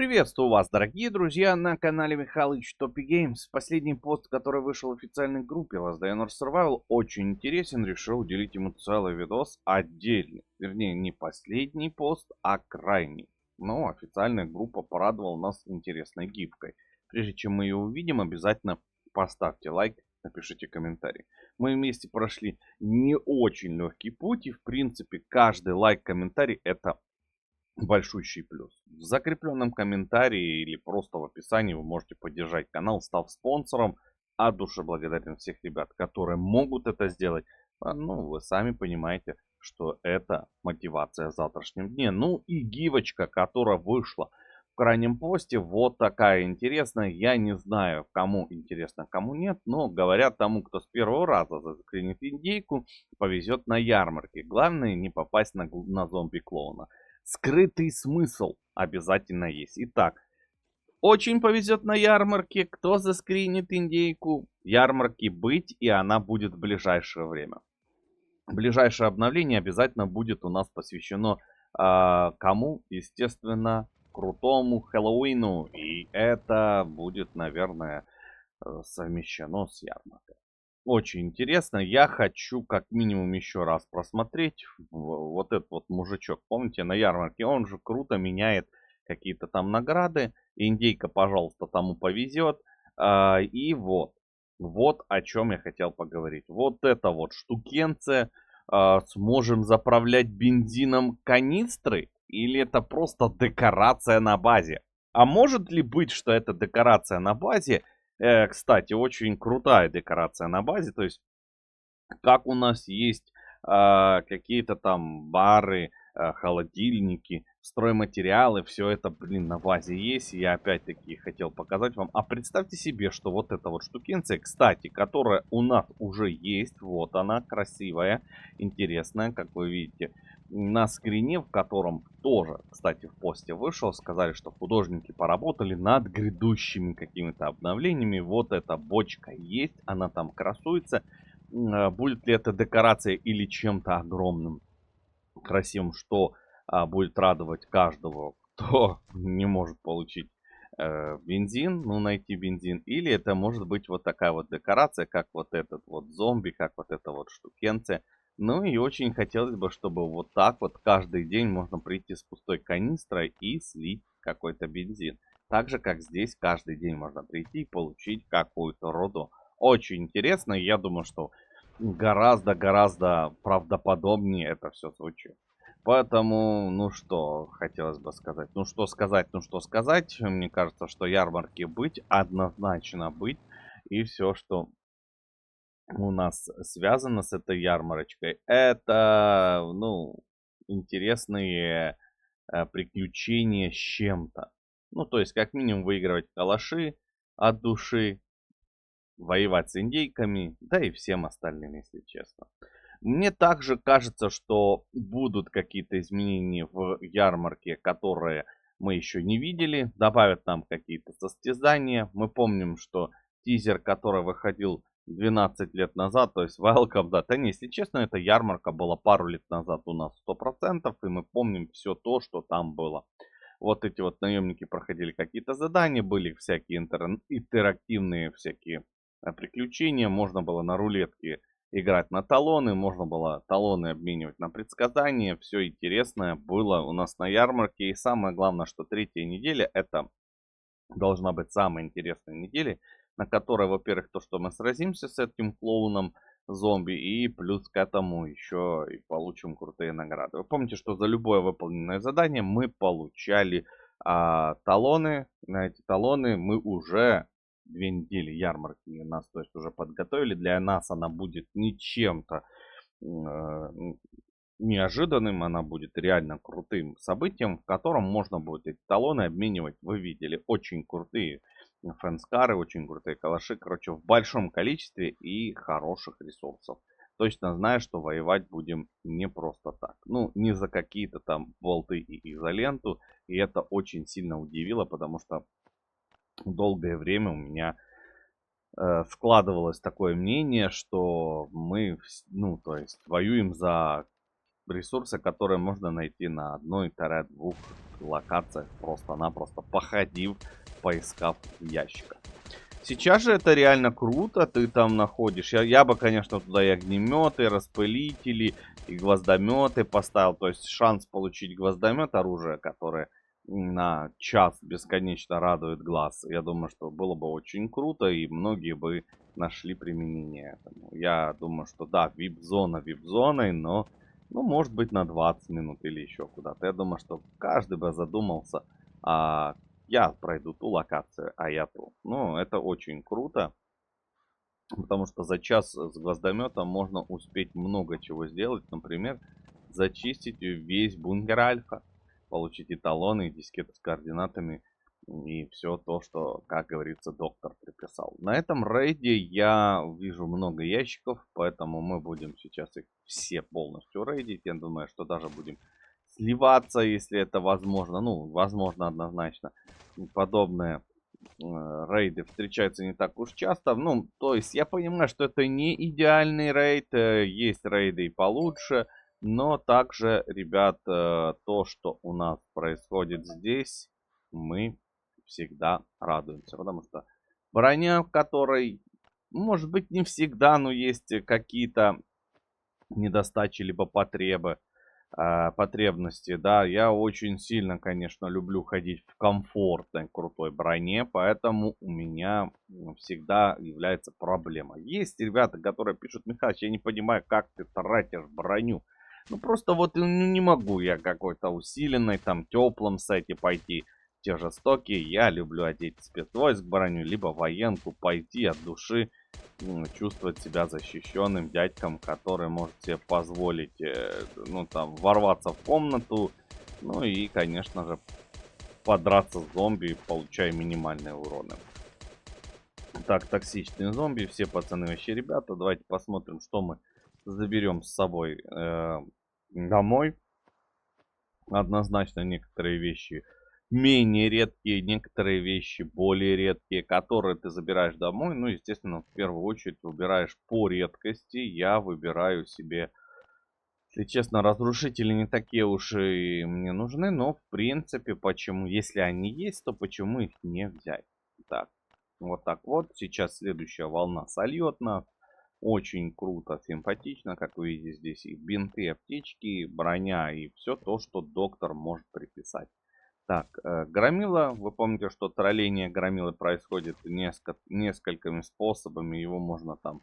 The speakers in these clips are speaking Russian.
Приветствую вас, дорогие друзья, на канале Михалыч Топи Геймс. Последний пост, который вышел в официальной группе Last Day on Earth Survival, очень интересен. Решил уделить ему целый видос отдельный. Вернее, не последний пост, а крайний. Но официальная группа порадовала нас интересной гифкой. Прежде чем мы ее увидим, обязательно поставьте лайк, напишите комментарий. Мы вместе прошли не очень легкий путь, и в принципе каждый лайк, комментарий — это большущий плюс. В закрепленном комментарии или просто в описании вы можете поддержать канал, став спонсором. От души благодарен всех ребят, которые могут это сделать. Ну, вы сами понимаете, что это мотивация в завтрашнем дне. Ну и гивочка, которая вышла в крайнем посте, вот такая интересная. Я не знаю, кому интересно, кому нет, но говорят, тому, кто с первого раза заскринит индейку, повезет на ярмарке. Главное не попасть на зомби-клоуна. Скрытый смысл обязательно есть. Итак, очень повезет на ярмарке. Кто заскринит индейку? Ярмарки быть, и она будет в ближайшее время. Ближайшее обновление обязательно будет у нас посвящено кому? Естественно, крутому Хэллоуину. И это будет, наверное, совмещено с ярмаркой. Очень интересно. Я хочу как минимум еще раз просмотреть вот этот вот мужичок. Помните, на ярмарке он же круто меняет какие-то там награды. Индейка, пожалуйста, тому повезет. И вот о чем я хотел поговорить. Вот это вот штукенция. Сможем заправлять бензином канистры? Или это просто декорация на базе? А может ли быть, что это декорация на базе? Кстати, очень крутая декорация на базе. То есть, как у нас есть какие-то там бары, холодильники, стройматериалы, все это, блин, на базе есть. Я опять-таки хотел показать вам. А представьте себе, что вот эта вот штукенция, кстати, которая у нас уже есть. Вот она, красивая, интересная, как вы видите. На скрине, в котором тоже, кстати, в посте вышел, сказали, что художники поработали над грядущими какими-то обновлениями. Вот эта бочка есть, она там красуется. Будет ли это декорация или чем-то огромным, красивым, что будет радовать каждого, кто не может получить бензин, ну, найти бензин. Или это может быть вот такая вот декорация, как вот этот вот зомби, как вот эта вот штукенция. Ну и очень хотелось бы, чтобы вот так вот каждый день можно прийти с пустой канистрой и слить какой-то бензин. Так же, как здесь каждый день можно прийти и получить какую-то руду. Очень интересно, и я думаю, что гораздо правдоподобнее это все звучит. Поэтому, ну что, хотелось бы сказать. Ну что сказать, ну что сказать. Мне кажется, что ярмарки быть, однозначно быть. И все, что у нас связано с этой ярмарочкой, это, ну, интересные приключения с чем-то. Ну, то есть, как минимум, выигрывать калаши от души, воевать с индейками, да и всем остальным, если честно. Мне также кажется, что будут какие-то изменения в ярмарке, которые мы еще не видели. Добавят нам какие-то состязания. Мы помним, что тизер, который выходил 12 лет назад, то есть Welcome, да, не, если честно, эта ярмарка была пару лет назад у нас 100%, и мы помним все то, что там было. Вот эти вот наемники проходили какие-то задания, были всякие интерактивные всякие приключения, можно было на рулетке играть на талоны, можно было талоны обменивать на предсказания, все интересное было у нас на ярмарке. И самое главное, что третья неделя это должна быть самая интересная неделя, на которой, во-первых, то, что мы сразимся с этим клоуном зомби, и плюс к этому еще и получим крутые награды. Вы помните, что за любое выполненное задание мы получали талоны. На эти талоны мы уже 2 недели ярмарки нас, то есть, уже подготовили. Для нас она будет не чем-то неожиданным, она будет реально крутым событием, в котором можно будет эти талоны обменивать. Вы видели, очень крутые фэнскары, очень крутые калаши, короче, в большом количестве и хороших ресурсов. Точно знаю, что воевать будем не просто так. Ну, не за какие-то там болты и изоленту. И это очень сильно удивило, потому что долгое время у меня складывалось такое мнение, что мы, ну, то есть, воюем за ресурсы, которые можно найти на 1-2 локациях, просто-напросто походив, поискав в ящиках. Сейчас же это реально круто, ты там находишь. Я бы, конечно, туда и огнеметы, и распылители, и гвоздометы поставил. То есть шанс получить гвоздомет, оружие, которое на час бесконечно радует глаз. Я думаю, что было бы очень круто, и многие бы нашли применение этому. Я думаю, что да, вип-зона вип-зоной, но, ну, может быть, на 20 минут или еще куда-то. Я думаю, что каждый бы задумался, я пройду ту локацию, а я ту. Ну, это очень круто, потому что за час с гвоздометом можно успеть много чего сделать. Например, зачистить весь бункер Альфа, получить эталоны и дискеты с координатами и все то, что, как говорится, доктор приписал. На этом рейде я вижу много ящиков, поэтому мы будем сейчас их все полностью рейдить. Я думаю, что даже будем сливаться, если это возможно. Ну, возможно, однозначно. Подобные рейды встречаются не так уж часто. Ну, то есть я понимаю, что это не идеальный рейд. Есть рейды и получше. Но также, ребят, то, что у нас происходит здесь, мы всегда радуемся. Потому что броня, в которой, может быть, не всегда, но есть какие-то недостачи либо потребности, да, я очень сильно, конечно, люблю ходить в комфортной крутой броне, поэтому у меня всегда является проблема. Есть ребята, которые пишут: Михалыч, я не понимаю, как ты тратишь броню. Ну просто вот не могу я какой-то усиленной, там, теплом сете пойти. Те жестокие, я люблю одеть спецвойск броню, либо военку, пойти от души, чувствовать себя защищенным дядьком, который может себе позволить, ну, там, ворваться в комнату, ну и, конечно же, подраться с зомби, получая минимальные уроны. Так, токсичные зомби, все пацаны вообще ребята. Давайте посмотрим, что мы заберем с собой домой. Однозначно некоторые вещи менее редкие, некоторые вещи более редкие, которые ты забираешь домой. Ну, естественно, в первую очередь выбираешь по редкости. Я выбираю себе, если честно, разрушители не такие уж и мне нужны, но в принципе, почему, если они есть, то почему их не взять? Так, вот так вот. Сейчас следующая волна сольет нас. Очень круто, симпатично, как вы видите, здесь и бинты, аптечки, броня и все то, что доктор может приписать. Так, громила, вы помните, что тролление громилы происходит несколькими способами. Его можно там,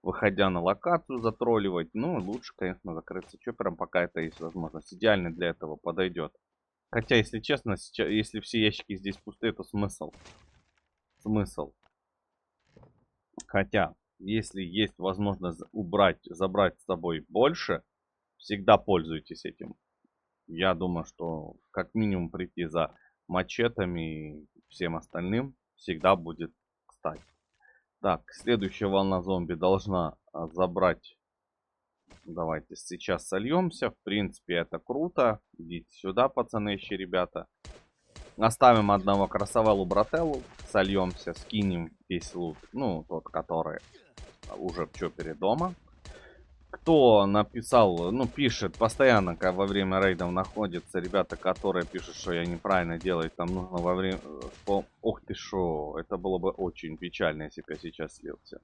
выходя на локацию, затролливать. Ну, лучше, конечно, закрыться чопером, пока это есть возможность. Идеально для этого подойдет. Хотя, если честно, сейчас, если все ящики здесь пустые, то смысл. Смысл. Хотя, если есть возможность забрать с собой больше, всегда пользуйтесь этим. Я думаю, что как минимум прийти за мачетами и всем остальным всегда будет кстати. Так, следующая волна зомби должна забрать. Давайте сейчас сольемся. В принципе, это круто. Идите сюда, пацаны, еще ребята. Оставим одного красавеллу брателлу. Сольемся, скинем весь лут. Ну, тот, который уже в чопере дома. Кто написал, ну, пишет постоянно, как во время рейдов находятся ребята, которые пишут, что я неправильно делаю, там нужно во время... Ох ты шо, это было бы очень печально, если бы я сейчас слился.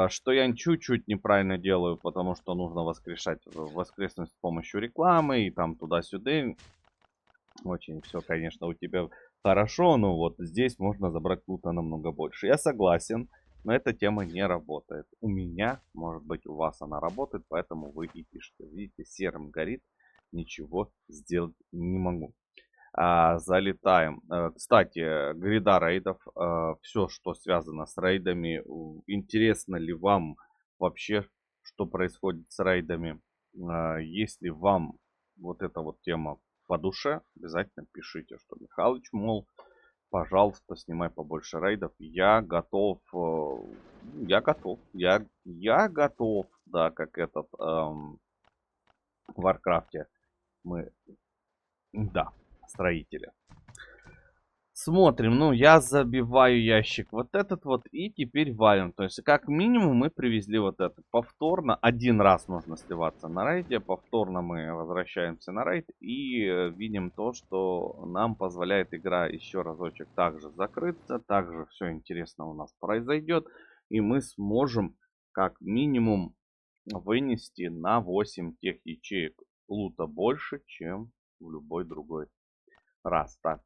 Что я чуть-чуть неправильно делаю, потому что нужно воскрешать воскресность с помощью рекламы и там туда-сюда. Очень все, конечно, у тебя хорошо, но вот здесь можно забрать лута намного больше. Я согласен, но эта тема не работает. У меня, может быть, у вас она работает, поэтому вы и пишете. Видите, серым горит, ничего сделать не могу. Залетаем. Кстати, грида рейдов, все, что связано с рейдами. Интересно ли вам вообще, что происходит с рейдами? Если вам вот эта вот тема по душе, обязательно пишите, что Михалыч, мол, пожалуйста, снимай побольше рейдов. Я готов, я готов, да, как этот в Варкрафте мы, да, строители. Смотрим, ну, я забиваю ящик вот этот вот и теперь валим. То есть, как минимум, мы привезли вот это. Повторно, один раз нужно сливаться на рейде, повторно мы возвращаемся на рейд и видим то, что нам позволяет игра еще разочек также закрыться. Также все интересно у нас произойдет. И мы сможем, как минимум, вынести на 8 тех ячеек лута больше, чем в любой другой раз. Так,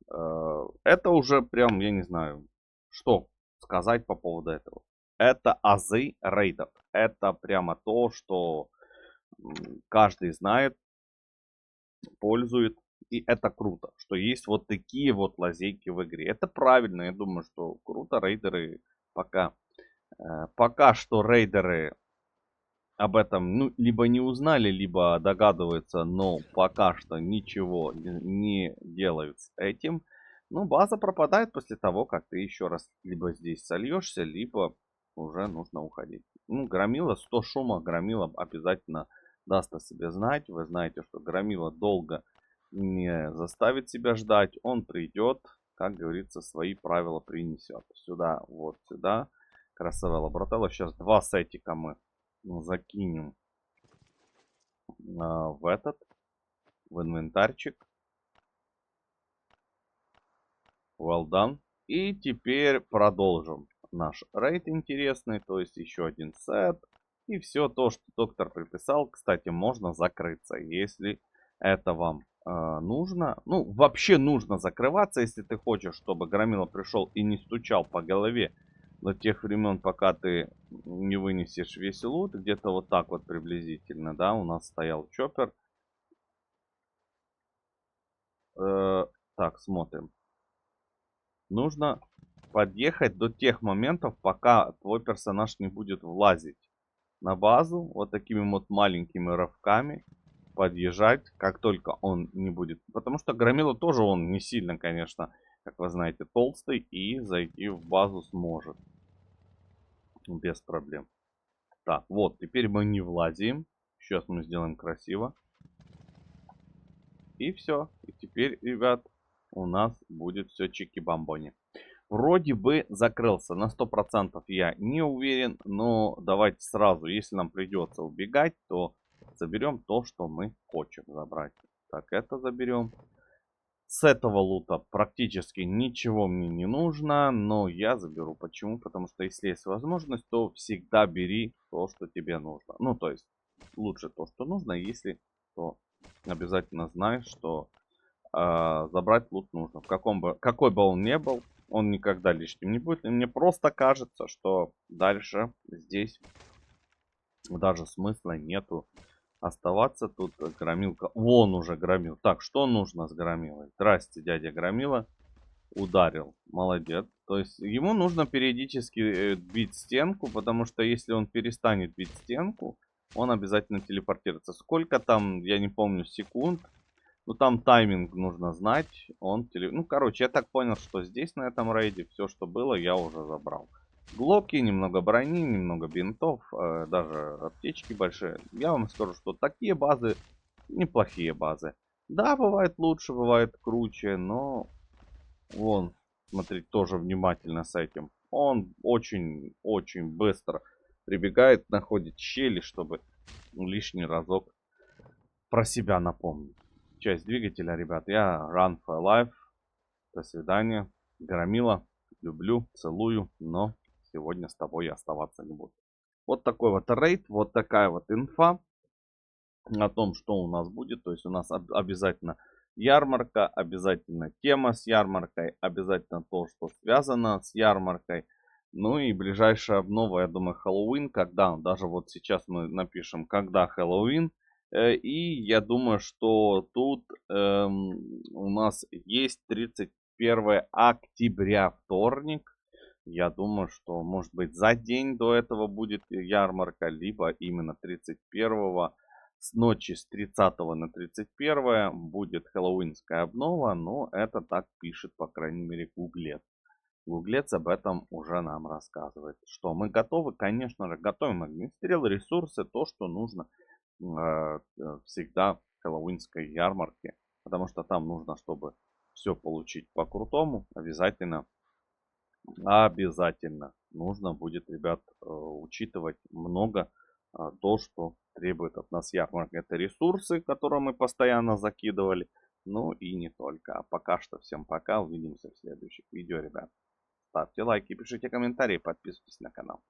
это уже прям, я не знаю, что сказать по поводу этого. Это азы рейдов. Это прямо то, что каждый знает, пользует. И это круто, что есть вот такие вот лазейки в игре. Это правильно, я думаю, что круто. Рейдеры пока, пока что рейдеры об этом, ну, либо не узнали, либо догадываются, но пока что ничего не делают с этим. Ну, база пропадает после того, как ты еще раз либо здесь сольешься, либо уже нужно уходить. Ну, Громила, 100 шума, Громила обязательно даст о себе знать. Вы знаете, что Громила долго не заставит себя ждать. Он придет, как говорится, свои правила принесет. Сюда, вот сюда. Красавая лаборателла. Сейчас два сетика мы закинем в этот, в инвентарчик. Well done. И теперь продолжим наш рейд интересный, то есть еще один сет. И все то, что доктор приписал, кстати, можно закрыться, если это вам нужно. Ну, вообще нужно закрываться, если ты хочешь, чтобы Громила пришел и не стучал по голове до тех времен, пока ты не вынесешь весь лут. Где-то вот так вот приблизительно, да, у нас стоял чоппер. Так, смотрим. Нужно подъехать до тех моментов, пока твой персонаж не будет влазить на базу. Вот такими вот маленькими рывками подъезжать, как только он не будет. Потому что Громила тоже он не сильно, конечно, как вы знаете, толстый. И зайти в базу сможет. Без проблем. Так, вот, теперь мы не влазим. Сейчас мы сделаем красиво. И все. И теперь, ребят, у нас будет все чики-бамбони. Вроде бы закрылся. На 100% я не уверен. Но давайте сразу, если нам придется убегать, то заберем то, что мы хотим забрать. Так, это заберем. С этого лута практически ничего мне не нужно. Но я заберу. Почему? Потому что если есть возможность, то всегда бери то, что тебе нужно. Ну, то есть, лучше то, что нужно. Если, то обязательно знай, что забрать лут нужно. Какой бы он ни был, он никогда лишним не будет. И мне просто кажется, что дальше здесь даже смысла нету оставаться. Тут Громилка. Вон уже Громил. Так, что нужно с Громилой? Здрасте, дядя Громила. Ударил. Молодец. То есть ему нужно периодически бить стенку, потому что если он перестанет бить стенку, он обязательно телепортируется. Сколько там, я не помню, секунд. Ну, там тайминг нужно знать. Ну, короче, я так понял, что здесь, на этом рейде, все, что было, я уже забрал. Глоки, немного брони, немного бинтов, даже аптечки большие. Я вам скажу, что такие базы неплохие базы. Да, бывает лучше, бывает круче, но вон, смотреть тоже внимательно с этим. Он очень быстро прибегает, находит щели, чтобы лишний разок про себя напомнить. Часть двигателя, ребят. Я Run for Life. До свидания. Громила. Люблю, целую, но сегодня с тобой я оставаться не буду. Вот такой вот рейд, вот такая вот инфа о том, что у нас будет. То есть у нас обязательно ярмарка, обязательно тема с ярмаркой, обязательно то, что связано с ярмаркой. Ну и ближайшая обнова, я думаю, Хэллоуин, когда, даже вот сейчас мы напишем, когда Хэллоуин. И я думаю, что тут у нас есть 31 октября, вторник. Я думаю, что может быть за день до этого будет ярмарка, либо именно 31 с ночи с 30 на 31 будет хэллоуинская обнова. Но это так пишет, по крайней мере, Гуглец. Гуглец об этом уже нам рассказывает. Что мы готовы? Конечно же, готовим огнестрел, ресурсы, то, что нужно всегда в хэллоуинской ярмарке. Потому что там нужно, чтобы все получить по-крутому, обязательно нужно будет, ребят, учитывать много то, что требует от нас ярмарка. Это ресурсы, которые мы постоянно закидывали. Ну и не только. А пока что всем пока. Увидимся в следующих видео, ребят. Ставьте лайки, пишите комментарии, подписывайтесь на канал.